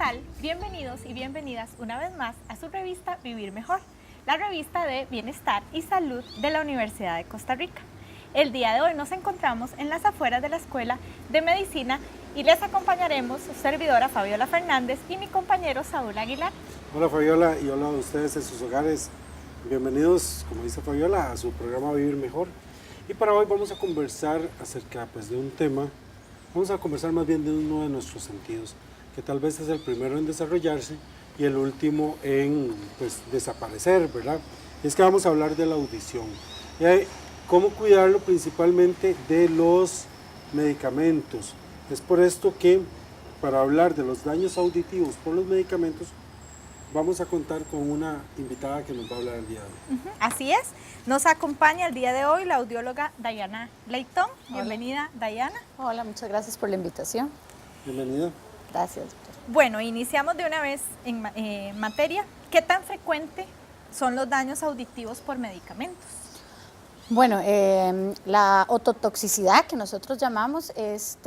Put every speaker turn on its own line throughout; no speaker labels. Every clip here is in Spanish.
tal? Bienvenidos y bienvenidas una vez más a su revista Vivir Mejor, la revista de bienestar y salud de la Universidad de Costa Rica. El día de hoy nos encontramos en las afueras de la Escuela de Medicina y les acompañaremos su servidora Fabiola Fernández y mi compañero Saúl Aguilar.
Hola Fabiola y hola a ustedes en sus hogares. Bienvenidos, como dice Fabiola, a su programa Vivir Mejor. Y para hoy vamos a conversar acerca de un tema, vamos a conversar más bien de uno de nuestros sentidos, que tal vez es el primero en desarrollarse y el último en desaparecer, ¿verdad? Es que vamos a hablar de la audición. Y cómo cuidarlo principalmente de los medicamentos. Es por esto que para hablar de los daños auditivos por los medicamentos vamos a contar con una invitada que nos va a hablar el día de hoy.
Así es, nos acompaña el día de hoy la audióloga Dayana Leitón. Bienvenida, Dayana.
Hola, muchas gracias por la invitación.
Bienvenida.
Gracias.
Bueno, iniciamos de una vez en materia. ¿Qué tan frecuente son los daños auditivos por medicamentos?
Bueno, la ototoxicidad que nosotros llamamos es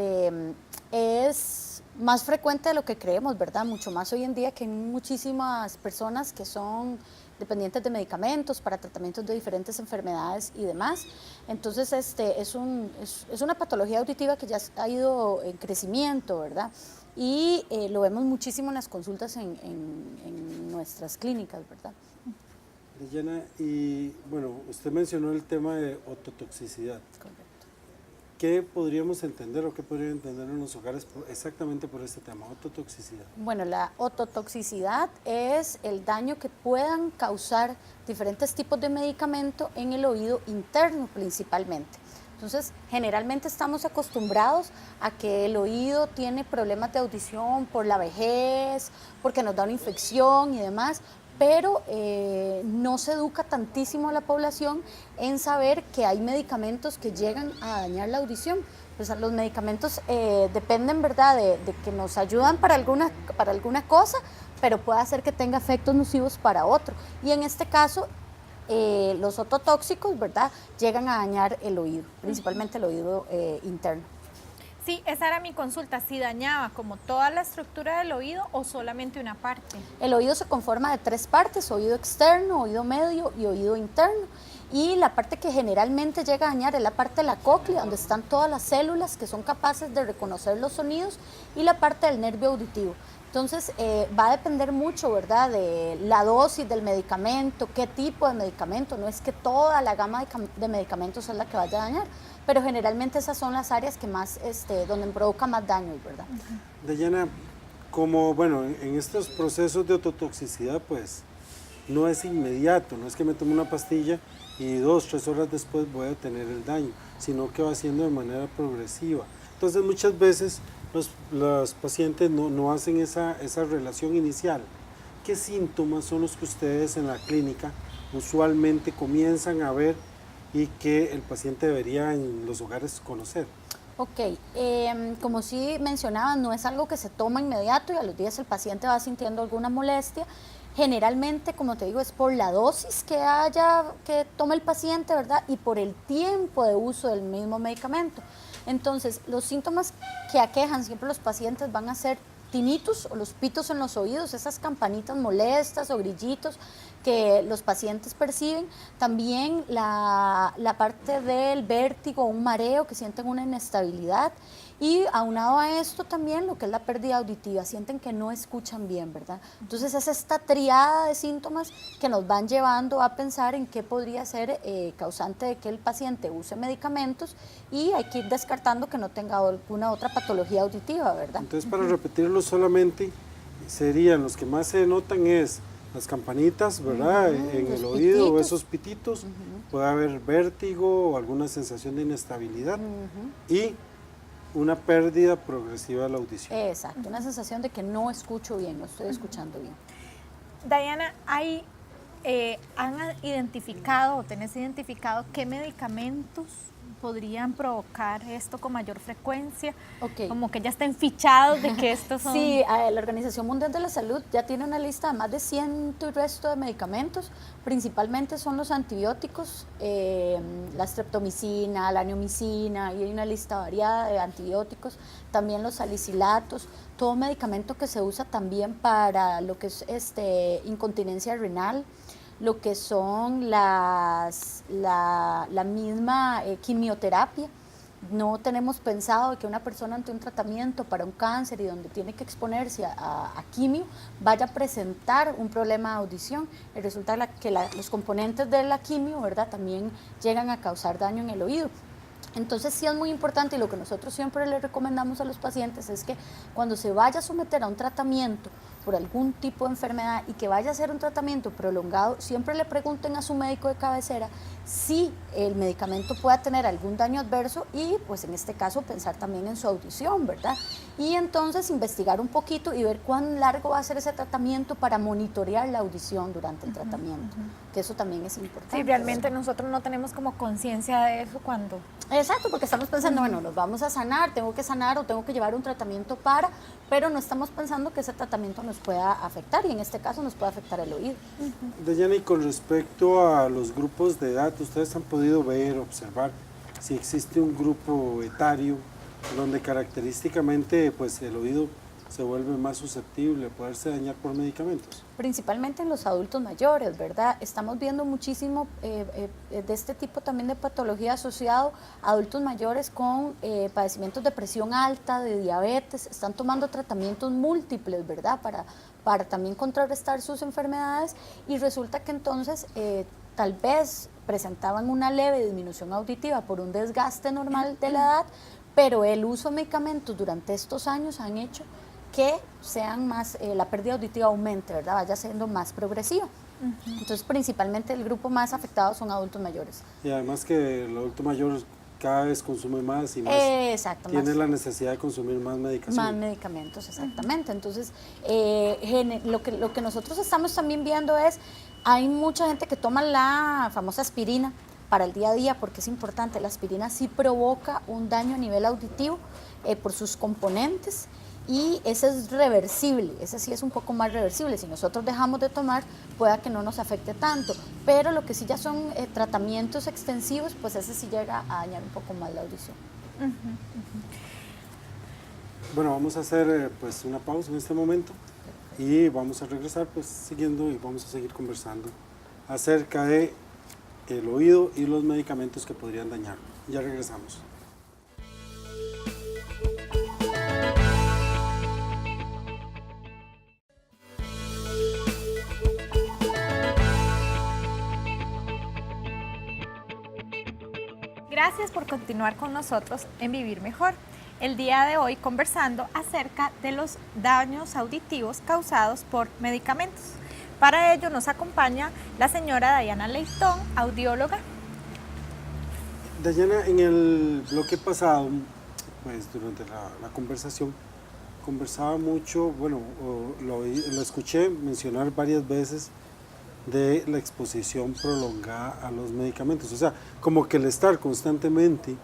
más frecuente de lo que creemos, ¿verdad? Mucho más hoy en día, que hay muchísimas personas que son dependientes de medicamentos para tratamientos de diferentes enfermedades y demás. Entonces, es una patología auditiva que ya ha ido en crecimiento, ¿verdad? Y lo vemos muchísimo en las consultas en nuestras clínicas, ¿verdad?
Dayana, y bueno, usted mencionó el tema de ototoxicidad.
Correcto.
¿Qué podríamos entender o qué podrían entender en los hogares exactamente por este tema, ototoxicidad?
Bueno, la ototoxicidad es el daño que puedan causar diferentes tipos de medicamento en el oído interno principalmente. Entonces, generalmente estamos acostumbrados a que el oído tiene problemas de audición por la vejez, porque nos da una infección y demás, pero no se educa tantísimo a la población en saber que hay medicamentos que llegan a dañar la audición. Pues los medicamentos dependen, ¿verdad?, de que nos ayudan para alguna cosa, pero puede hacer que tenga efectos nocivos para otro. Y en este caso, los ototóxicos, ¿verdad?, llegan a dañar el oído, principalmente el oído interno.
Sí, esa era mi consulta, si dañaba como toda la estructura del oído o solamente una parte.
El oído se conforma de tres partes: oído externo, oído medio y oído interno. Y la parte que generalmente llega a dañar es la parte de la cóclea, donde están todas las células que son capaces de reconocer los sonidos, y la parte del nervio auditivo. Entonces, va a depender mucho, ¿verdad?, de la dosis del medicamento, qué tipo de medicamento. No es que toda la gama de medicamentos es la que vaya a dañar, pero generalmente esas son las áreas que más, donde provoca más daños, ¿verdad?
Dayana, como bueno, en estos procesos de ototoxicidad, pues no es inmediato, no es que me tome una pastilla y 2 o 3 horas después voy a tener el daño, sino que va siendo de manera progresiva. Entonces muchas veces los pacientes no hacen esa relación inicial. ¿Qué síntomas son los que ustedes en la clínica usualmente comienzan a ver y que el paciente debería en los hogares conocer?
Ok, como sí mencionaba, no es algo que se toma inmediato y a los días el paciente va sintiendo alguna molestia. Generalmente, como te digo, es por la dosis que toma el paciente, ¿verdad?, y por el tiempo de uso del mismo medicamento. Entonces, los síntomas que aquejan siempre los pacientes van a ser tinnitus o los pitos en los oídos, esas campanitas molestas o grillitos que los pacientes perciben. También la parte del vértigo, un mareo, que sienten una inestabilidad. Y aunado a esto también lo que es la pérdida auditiva, sienten que no escuchan bien, ¿verdad? Entonces es esta triada de síntomas que nos van llevando a pensar en qué podría ser causante de que el paciente use medicamentos, y hay que ir descartando que no tenga alguna otra patología auditiva, ¿verdad?
Entonces, para repetirlo solamente, serían los que más se notan es las campanitas, ¿verdad?, en el oído, o esos pititos, puede haber vértigo o alguna sensación de inestabilidad y una pérdida progresiva de la audición.
Exacto, una sensación de que no escucho bien, no estoy escuchando bien.
Dayana, ¿han identificado o tenés identificado qué medicamentos podrían provocar esto con mayor frecuencia?
Ok.
Como que ya estén fichados de que estos son...
Sí, la Organización Mundial de la Salud ya tiene una lista de más de 100 y resto de medicamentos, principalmente son los antibióticos, la streptomicina, la neomicina, y hay una lista variada de antibióticos, también los salicilatos, todo medicamento que se usa también para lo que es incontinencia renal, lo que son la misma quimioterapia. No tenemos pensado que una persona ante un tratamiento para un cáncer y donde tiene que exponerse a quimio vaya a presentar un problema de audición. Y resulta que los componentes de la quimio, ¿verdad?, también llegan a causar daño en el oído. Entonces sí es muy importante, y lo que nosotros siempre le recomendamos a los pacientes es que cuando se vaya a someter a un tratamiento por algún tipo de enfermedad y que vaya a ser un tratamiento prolongado, siempre le pregunten a su médico de cabecera si el medicamento pueda tener algún daño adverso y pues en este caso pensar también en su audición, ¿verdad? Y entonces investigar un poquito y ver cuán largo va a ser ese tratamiento para monitorear la audición durante el tratamiento, que eso también es importante.
Sí, realmente nosotros no tenemos como conciencia de eso cuando...
Exacto, porque estamos pensando, bueno, nos vamos a sanar, tengo que sanar o tengo que llevar un tratamiento pero no estamos pensando que ese tratamiento nos pueda afectar y en este caso nos puede afectar el oído.
Dayana, y con respecto a los grupos de edad, ¿ustedes han podido ver, observar si existe un grupo etario donde característicamente pues, el oído se vuelve más susceptible a poderse dañar por medicamentos?
Principalmente en los adultos mayores, ¿verdad? Estamos viendo muchísimo de este tipo también de patología asociado a adultos mayores con padecimientos de presión alta, de diabetes, están tomando tratamientos múltiples, ¿verdad? Para también contrarrestar sus enfermedades y resulta que entonces tal vez presentaban una leve disminución auditiva por un desgaste normal de la edad, pero el uso de medicamentos durante estos años han hecho que sean más, la pérdida auditiva aumente, ¿verdad? Vaya siendo más progresiva. Entonces, principalmente el grupo más afectado son adultos mayores.
Y además que el adulto mayor cada vez consume más y más
Exacto,
tiene
más,
la necesidad de consumir más medicación.
más medicamentos, exactamente. Entonces, lo que nosotros estamos también viendo es, hay mucha gente que toma la famosa aspirina para el día a día, porque es importante, la aspirina sí provoca un daño a nivel auditivo por sus componentes, y ese es reversible, ese sí es un poco más reversible. Si nosotros dejamos de tomar, pueda que no nos afecte tanto, pero lo que sí ya son tratamientos extensivos, pues ese sí llega a dañar un poco más la audición.
Bueno, vamos a hacer pues una pausa en este momento y vamos a regresar pues siguiendo y vamos a seguir conversando acerca de el oído y los medicamentos que podrían dañarlo. Ya regresamos.
Gracias por continuar con nosotros en Vivir Mejor. El día de hoy conversando acerca de los daños auditivos causados por medicamentos. Para ello nos acompaña la señora Dayana Leitón, audióloga.
Dayana, en el bloque pasado, pues durante la conversación, conversaba mucho, bueno, lo escuché mencionar varias veces de la exposición prolongada a los medicamentos. O sea, como que el estar constantemente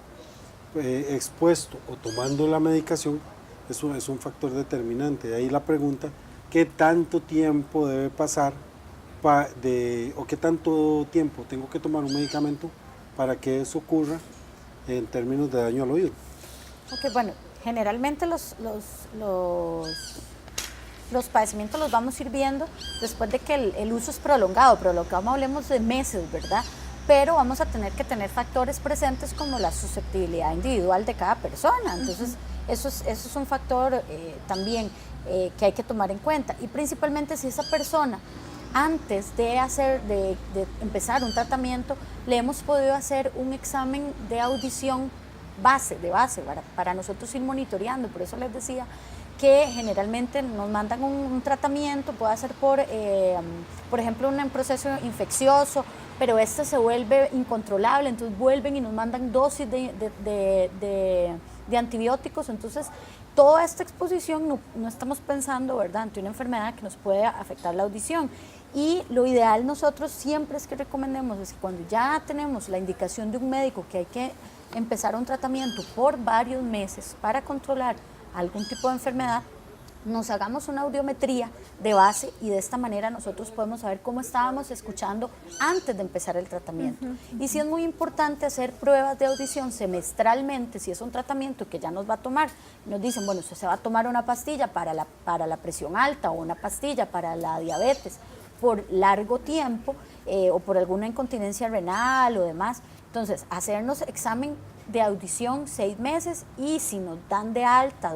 expuesto o tomando la medicación eso es un factor determinante. De ahí la pregunta, ¿qué tanto tiempo debe pasar o qué tanto tiempo tengo que tomar un medicamento para que eso ocurra en términos de daño al oído?
Ok, bueno, generalmente los padecimientos los vamos a ir viendo después de que el uso es prolongado hablemos de meses, ¿verdad? Pero vamos a tener que tener factores presentes como la susceptibilidad individual de cada persona, entonces eso es un factor también que hay que tomar en cuenta, y principalmente si esa persona antes de empezar un tratamiento le hemos podido hacer un examen de audición de base para nosotros ir monitoreando. Por eso les decía que generalmente nos mandan un tratamiento, puede ser por ejemplo un proceso infeccioso, pero este se vuelve incontrolable, entonces vuelven y nos mandan dosis de antibióticos. Entonces toda esta exposición no estamos pensando, ¿verdad?, ante una enfermedad que nos puede afectar la audición. Y lo ideal nosotros siempre es que recomendemos es que cuando ya tenemos la indicación de un médico que hay que empezar un tratamiento por varios meses para controlar algún tipo de enfermedad, nos hagamos una audiometría de base y de esta manera nosotros podemos saber cómo estábamos escuchando antes de empezar el tratamiento. Y sí es muy importante hacer pruebas de audición semestralmente, si es un tratamiento que ya nos va a tomar. Nos dicen, bueno, usted se va a tomar una pastilla para la presión alta o una pastilla para la diabetes por largo tiempo o por alguna incontinencia renal o demás. Entonces, hacernos examen de audición 6 meses y si nos dan de alta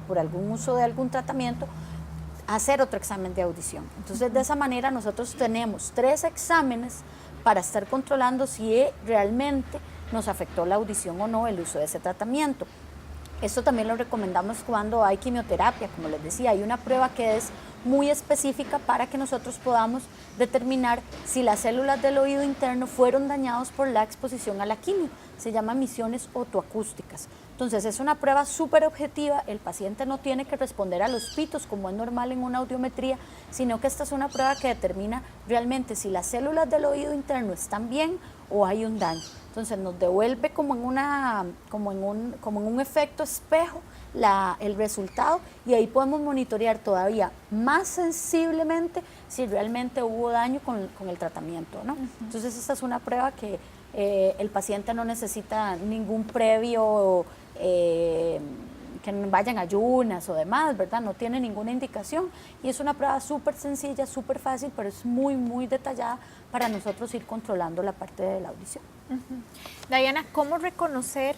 por algún uso de algún tratamiento, hacer otro examen de audición. Entonces, de esa manera nosotros tenemos 3 exámenes para estar controlando si realmente nos afectó la audición o no el uso de ese tratamiento. Esto también lo recomendamos cuando hay quimioterapia, como les decía, hay una prueba que es muy específica para que nosotros podamos determinar si las células del oído interno fueron dañadas por la exposición a la quimio. Se llama emisiones otoacústicas. Entonces es una prueba súper objetiva, el paciente no tiene que responder a los pitos como es normal en una audiometría, sino que esta es una prueba que determina realmente si las células del oído interno están bien o hay un daño. Entonces nos devuelve como en un efecto espejo el resultado y ahí podemos monitorear todavía más sensiblemente si realmente hubo daño con el tratamiento, ¿no? Entonces esta es una prueba que el paciente no necesita ningún previo que vayan a ayunas o demás, ¿verdad? No tiene ninguna indicación y es una prueba súper sencilla, súper fácil, pero es muy, muy detallada para nosotros ir controlando la parte de la audición.
Diana, ¿cómo reconocer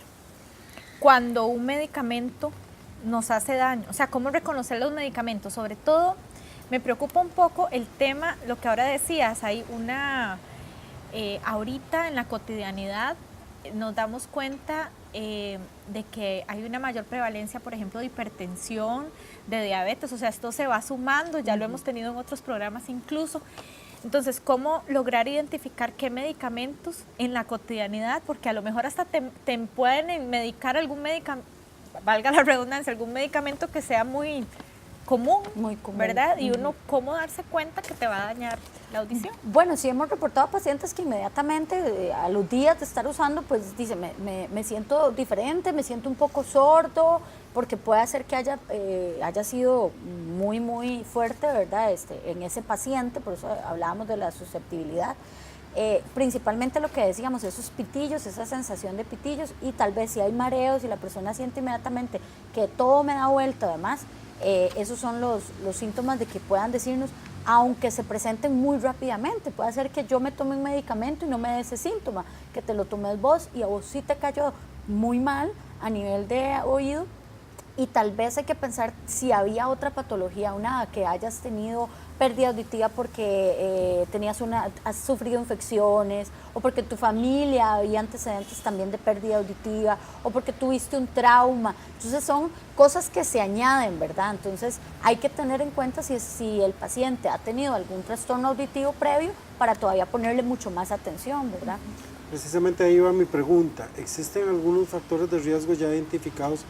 cuando un medicamento nos hace daño? O sea, ¿cómo reconocer los medicamentos? Sobre todo, me preocupa un poco el tema, lo que ahora decías, hay ahorita en la cotidianidad nos damos cuenta de que hay una mayor prevalencia, por ejemplo, de hipertensión, de diabetes, o sea, esto se va sumando, ya lo hemos tenido en otros programas incluso. Entonces, ¿cómo lograr identificar qué medicamentos en la cotidianidad? Porque a lo mejor hasta te pueden medicar algún medicamento, valga la redundancia, algún medicamento que sea muy común, ¿verdad? Y uno, ¿cómo darse cuenta que te va a dañar la audición?
Bueno, sí hemos reportado pacientes que inmediatamente a los días de estar usando, pues dice, me siento diferente, me siento un poco sordo, porque puede ser que haya sido muy, muy fuerte, ¿verdad? En ese paciente, por eso hablábamos de la susceptibilidad. Principalmente lo que decíamos, esos pitillos, esa sensación de pitillos, y tal vez si hay mareos y la persona siente inmediatamente que todo me da vuelta, además, esos son los síntomas de que puedan decirnos, aunque se presenten muy rápidamente, puede ser que yo me tome un medicamento y no me dé ese síntoma, que te lo tomes vos y a vos sí te cayó muy mal a nivel de oído, y tal vez hay que pensar si había otra patología, que hayas tenido pérdida auditiva porque has sufrido infecciones o porque tu familia había antecedentes también de pérdida auditiva o porque tuviste un trauma. Entonces son cosas que se añaden, ¿verdad? Entonces hay que tener en cuenta si el paciente ha tenido algún trastorno auditivo previo para todavía ponerle mucho más atención, ¿verdad?
Precisamente ahí va mi pregunta. ¿Existen algunos factores de riesgo ya identificados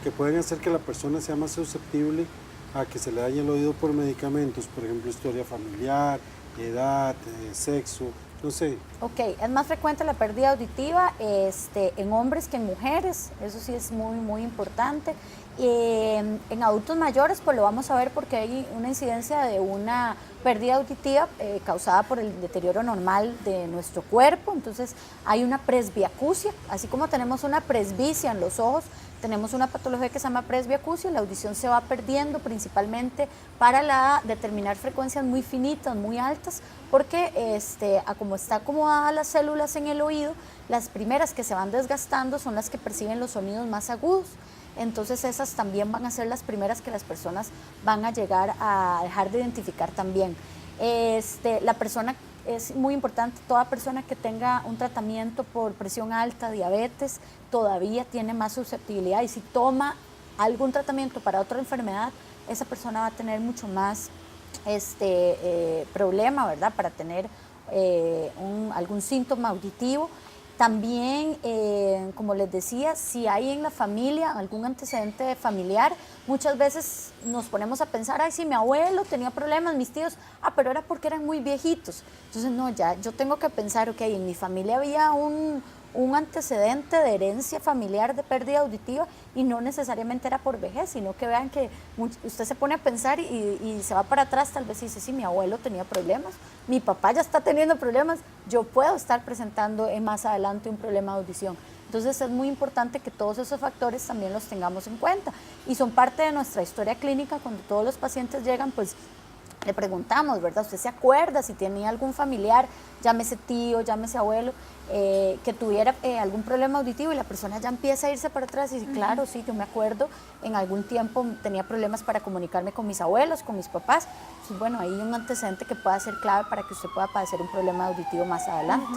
que pueden hacer que la persona sea más susceptible a que se le dañe el oído por medicamentos? Por ejemplo, historia familiar, edad, sexo, no sé.
Ok, es más frecuente la pérdida auditiva en hombres que en mujeres, eso sí es muy, muy importante. En adultos mayores, pues lo vamos a ver porque hay una incidencia de una pérdida auditiva causada por el deterioro normal de nuestro cuerpo. Entonces hay una presbiacusia, así como tenemos una presbicia en los ojos, tenemos una patología que se llama presbiacusia, la audición se va perdiendo principalmente para determinar frecuencias muy finitas, muy altas, porque como está acomodadas las células en el oído, las primeras que se van desgastando son las que perciben los sonidos más agudos. Entonces esas también van a ser las primeras que las personas van a llegar a dejar de identificar también. La persona, es muy importante, toda persona que tenga un tratamiento por presión alta, diabetes, todavía tiene más susceptibilidad, y si toma algún tratamiento para otra enfermedad, esa persona va a tener mucho más problema, ¿verdad? Para tener algún síntoma auditivo. También, como les decía, si hay en la familia algún antecedente familiar, muchas veces nos ponemos a pensar, ay, sí, mi abuelo tenía problemas, mis tíos, pero era porque eran muy viejitos. Entonces, no, ya yo tengo que pensar, ok, en mi familia había un un antecedente de herencia familiar de pérdida auditiva y no necesariamente era por vejez, sino que vean que usted se pone a pensar y se va para atrás, tal vez dice, sí, mi abuelo tenía problemas, mi papá ya está teniendo problemas, yo puedo estar presentando más adelante un problema de audición. Entonces es muy importante que todos esos factores también los tengamos en cuenta y son parte de nuestra historia clínica. Cuando todos los pacientes llegan, pues le preguntamos, ¿verdad? ¿Usted se acuerda si tenía algún familiar, llámese tío, llámese abuelo, que tuviera algún problema auditivo? Y la persona ya empieza a irse para atrás y dice, claro, sí, yo me acuerdo, en algún tiempo tenía problemas para comunicarme con mis abuelos, con mis papás. Entonces, bueno, hay un antecedente que pueda ser clave para que usted pueda padecer un problema auditivo más adelante.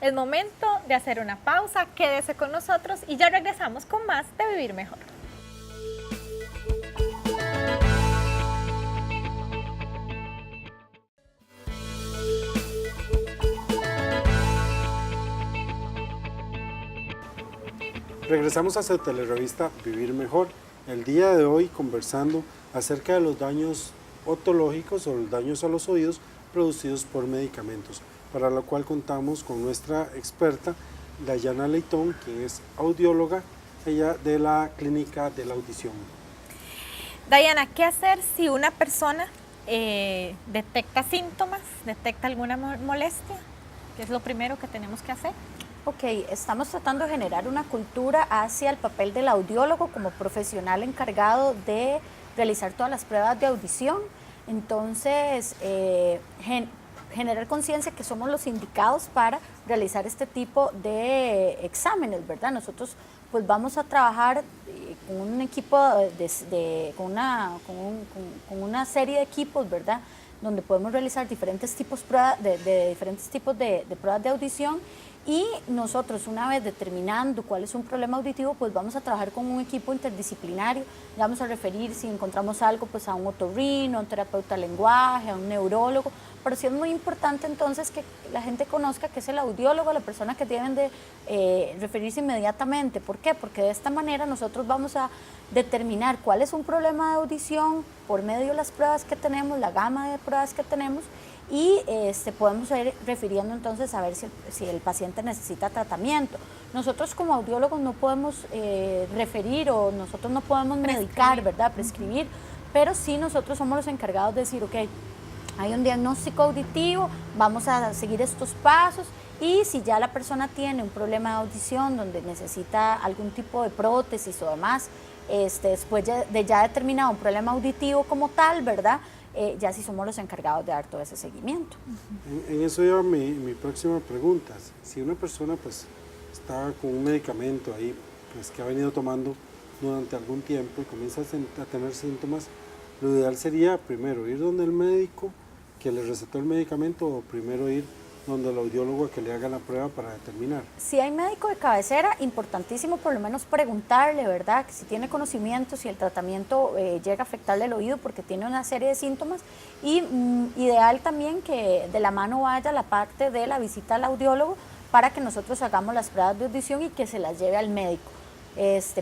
Es momento de hacer una pausa, quédese con nosotros y ya regresamos con más de Vivir Mejor.
Regresamos a su telerevista Vivir Mejor. El día de hoy conversando acerca de los daños otológicos o los daños a los oídos producidos por medicamentos, para lo cual contamos con nuestra experta, Dayana Leitón, quien es audióloga, ella de la Clínica de la Audición.
Dayana, ¿qué hacer si una persona detecta síntomas, detecta alguna molestia? ¿Qué es lo primero que tenemos que hacer?
Ok, estamos tratando de generar una cultura hacia el papel del audiólogo como profesional encargado de realizar todas las pruebas de audición. Entonces, generar conciencia que somos los indicados para realizar este tipo de exámenes, ¿verdad? Nosotros pues vamos a trabajar con un equipo, con una serie de equipos, ¿verdad? Donde podemos realizar diferentes tipos de pruebas de audición. Y nosotros, una vez determinando cuál es un problema auditivo, pues vamos a trabajar con un equipo interdisciplinario. Vamos a referir, si encontramos algo, pues a un otorrino, a un terapeuta de lenguaje, a un neurólogo. Pero sí es muy importante entonces que la gente conozca que es el audiólogo, la persona que deben de referirse inmediatamente. ¿Por qué? Porque de esta manera nosotros vamos a determinar cuál es un problema de audición por medio de las pruebas que tenemos, la gama de pruebas que tenemos, y podemos ir refiriendo entonces a ver si el paciente necesita tratamiento. Nosotros como audiólogos no podemos referir o nosotros no podemos medicar, ¿verdad? Prescribir, pero sí nosotros somos los encargados de decir, ok, hay un diagnóstico auditivo, vamos a seguir estos pasos, y si ya la persona tiene un problema de audición donde necesita algún tipo de prótesis o demás, después de ya determinado un problema auditivo como tal, ¿verdad? Ya sí somos los encargados de dar todo ese seguimiento.
En eso iba mi próxima pregunta. Si una persona pues está con un medicamento ahí pues, que ha venido tomando durante algún tiempo y comienza a tener síntomas, lo ideal sería primero ir donde el médico que le recetó el medicamento o primero ir donde el audiólogo a que le haga la prueba para determinar.
Si hay médico de cabecera, importantísimo por lo menos preguntarle, ¿verdad? Que si tiene conocimiento, si el tratamiento llega a afectarle el oído porque tiene una serie de síntomas, y ideal también que de la mano vaya la parte de la visita al audiólogo para que nosotros hagamos las pruebas de audición y que se las lleve al médico.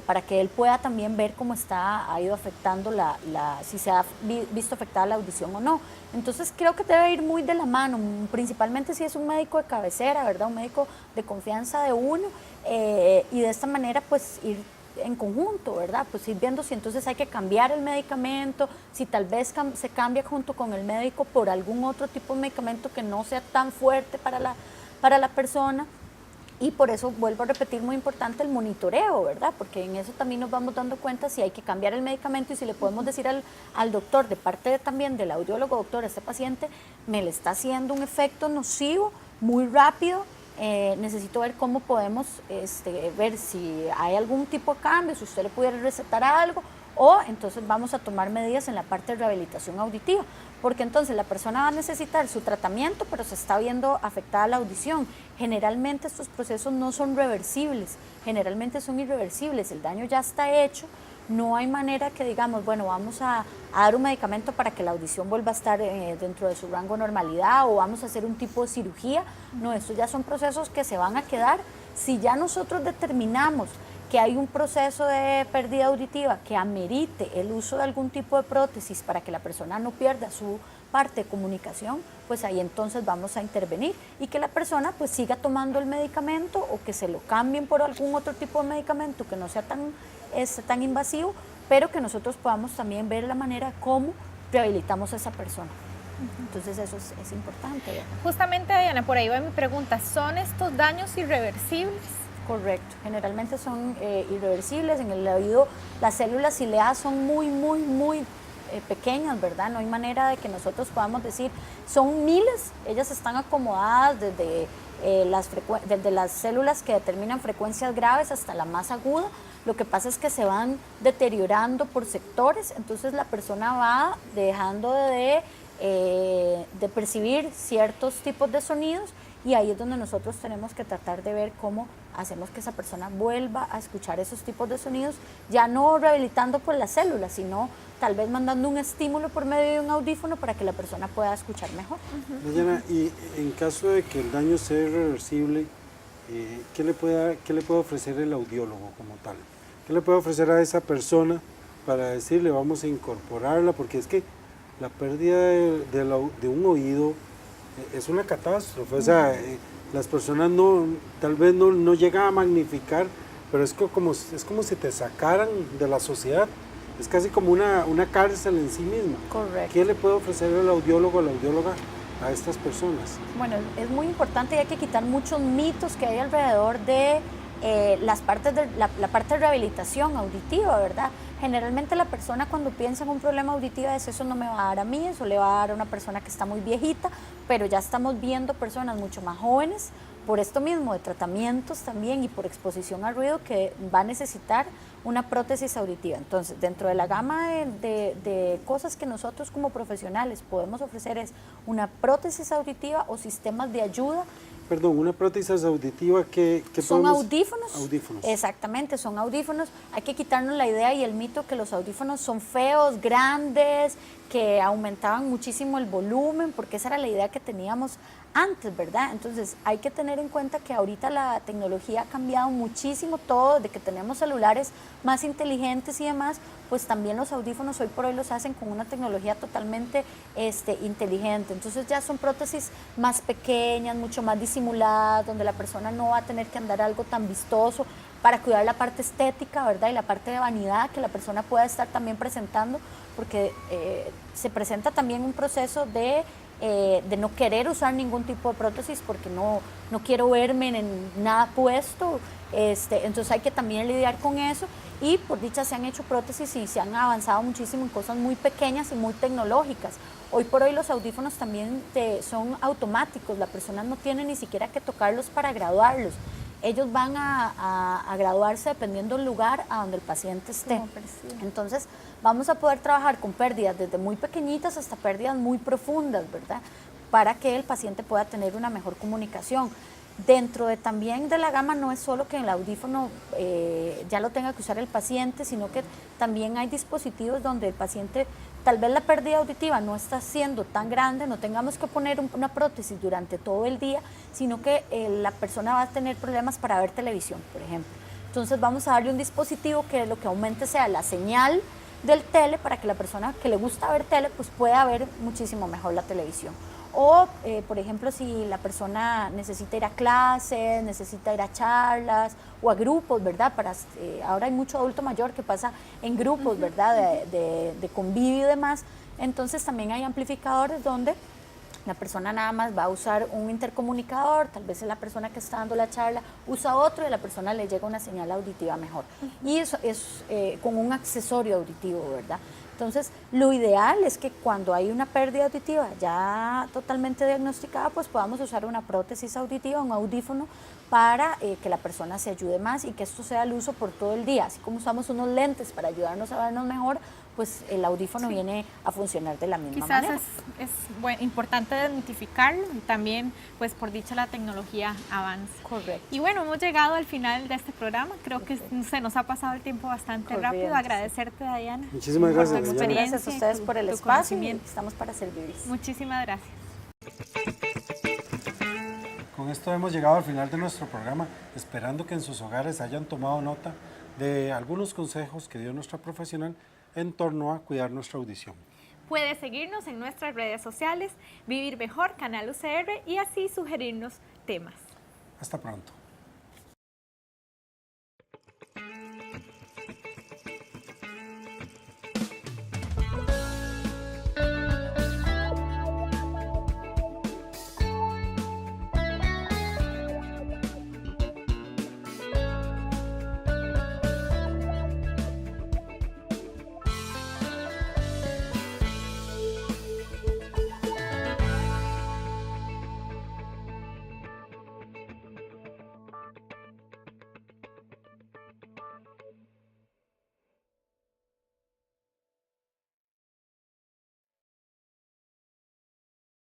Para que él pueda también ver cómo ha ido afectando si se ha visto afectada la audición o no. Entonces creo que debe ir muy de la mano, principalmente si es un médico de cabecera, ¿verdad? Un médico de confianza de uno, y de esta manera pues ir en conjunto, ¿verdad? Pues ir viendo si entonces hay que cambiar el medicamento, si tal vez se cambia junto con el médico por algún otro tipo de medicamento que no sea tan fuerte para la persona. Y por eso, vuelvo a repetir, muy importante el monitoreo, ¿verdad? Porque en eso también nos vamos dando cuenta si hay que cambiar el medicamento y si le podemos decir al doctor, de parte también del audiólogo, doctor, este paciente me le está haciendo un efecto nocivo muy rápido, necesito ver cómo podemos ver si hay algún tipo de cambio, si usted le pudiera recetar algo, o entonces vamos a tomar medidas en la parte de rehabilitación auditiva, porque entonces la persona va a necesitar su tratamiento, pero se está viendo afectada la audición. Generalmente estos procesos no son reversibles, generalmente son irreversibles, el daño ya está hecho, no hay manera que digamos, bueno, vamos a dar un medicamento para que la audición vuelva a estar dentro de su rango de normalidad o vamos a hacer un tipo de cirugía. No, estos ya son procesos que se van a quedar. Si ya nosotros determinamos que hay un proceso de pérdida auditiva que amerite el uso de algún tipo de prótesis para que la persona no pierda su parte de comunicación, pues ahí entonces vamos a intervenir y que la persona pues siga tomando el medicamento o que se lo cambien por algún otro tipo de medicamento que no sea tan invasivo, pero que nosotros podamos también ver la manera como rehabilitamos a esa persona. Entonces eso es importante, ¿verdad?
Justamente, Diana, por ahí va mi pregunta. ¿Son estos daños irreversibles?
Correcto, generalmente son irreversibles. En el oído las células cileadas son muy pequeñas, ¿verdad? No hay manera de que nosotros podamos decir, son miles, ellas están acomodadas desde las células que determinan frecuencias graves hasta la más aguda. Lo que pasa es que se van deteriorando por sectores, entonces la persona va dejando de percibir ciertos tipos de sonidos y ahí es donde nosotros tenemos que tratar de ver cómo hacemos que esa persona vuelva a escuchar esos tipos de sonidos, ya no rehabilitando por las células, sino tal vez mandando un estímulo por medio de un audífono para que la persona pueda escuchar mejor.
Diana, y en caso de que el daño sea irreversible, ¿qué le puede ofrecer el audiólogo como tal? ¿Qué le puede ofrecer a esa persona para decirle vamos a incorporarla? Porque es que la pérdida de un oído es una catástrofe, o sea, las personas tal vez no llegan a magnificar, pero es como si te sacaran de la sociedad, es casi como una cárcel en sí misma.
Correcto.
¿Qué le puede ofrecer el audiólogo o la audióloga a estas personas?
Bueno, es muy importante y hay que quitar muchos mitos que hay alrededor de la parte de rehabilitación auditiva, ¿verdad? Generalmente la persona cuando piensa en un problema auditivo es eso no me va a dar a mí, eso le va a dar a una persona que está muy viejita, pero ya estamos viendo personas mucho más jóvenes por esto mismo de tratamientos también y por exposición al ruido que va a necesitar una prótesis auditiva. Entonces, dentro de la gama de cosas que nosotros como profesionales podemos ofrecer es una prótesis auditiva o sistemas de ayuda.
Perdón, una prótesis auditiva que
son
podemos...
audífonos.
Audífonos.
Exactamente, son audífonos. Hay que quitarnos la idea y el mito que los audífonos son feos, grandes, que aumentaban muchísimo el volumen, porque esa era la idea que teníamos antes, ¿verdad? Entonces hay que tener en cuenta que ahorita la tecnología ha cambiado muchísimo todo, desde que tenemos celulares más inteligentes y demás, pues también los audífonos hoy por hoy los hacen con una tecnología totalmente inteligente. Entonces ya son prótesis más pequeñas, mucho más disimuladas, donde la persona no va a tener que andar algo tan vistoso para cuidar la parte estética, ¿verdad? Y la parte de vanidad que la persona pueda estar también presentando, porque se presenta también un proceso de no querer usar ningún tipo de prótesis porque no quiero verme en nada puesto, entonces hay que también lidiar con eso y por dicha se han hecho prótesis y se han avanzado muchísimo en cosas muy pequeñas y muy tecnológicas. Hoy por hoy los audífonos también son automáticos, la persona no tiene ni siquiera que tocarlos para graduarlos. Ellos van a graduarse dependiendo del lugar a donde el paciente esté. Entonces, vamos a poder trabajar con pérdidas desde muy pequeñitas hasta pérdidas muy profundas, ¿verdad? Para que el paciente pueda tener una mejor comunicación. Dentro también de la gama no es solo que el audífono ya lo tenga que usar el paciente, sino que también hay dispositivos donde el paciente, tal vez la pérdida auditiva no está siendo tan grande, no tengamos que poner una prótesis durante todo el día, sino que la persona va a tener problemas para ver televisión, por ejemplo. Entonces vamos a darle un dispositivo que lo que aumente sea la señal del tele para que la persona que le gusta ver tele pues pueda ver muchísimo mejor la televisión. O, por ejemplo, si la persona necesita ir a clases, necesita ir a charlas o a grupos, ¿verdad? Ahora hay mucho adulto mayor que pasa en grupos, ¿verdad? De convivio y demás. Entonces también hay amplificadores donde la persona nada más va a usar un intercomunicador, tal vez la persona que está dando la charla usa otro y a la persona le llega una señal auditiva mejor. Y eso es con un accesorio auditivo, ¿verdad? Entonces, lo ideal es que cuando hay una pérdida auditiva ya totalmente diagnosticada, pues podamos usar una prótesis auditiva, un audífono, para que la persona se ayude más y que esto sea al uso por todo el día. Así como usamos unos lentes para ayudarnos a vernos mejor, pues el audífono viene a funcionar de la misma manera.
Quizás es importante identificarlo y también, pues por dicha, la tecnología avanza.
Correcto.
Y bueno, hemos llegado al final de este programa. Creo que se nos ha pasado el tiempo bastante rápido. Agradecerte, Diana.
Muchísimas gracias,
por tu
Diana.
Gracias a ustedes por el espacio y
conocimiento.
estamos para servirles.
Muchísimas gracias.
Con esto hemos llegado al final de nuestro programa, esperando que en sus hogares hayan tomado nota de algunos consejos que dio nuestra profesional en torno a cuidar nuestra audición.
Puede seguirnos en nuestras redes sociales, Vivir Mejor, Canal UCR, y así sugerirnos temas.
Hasta pronto.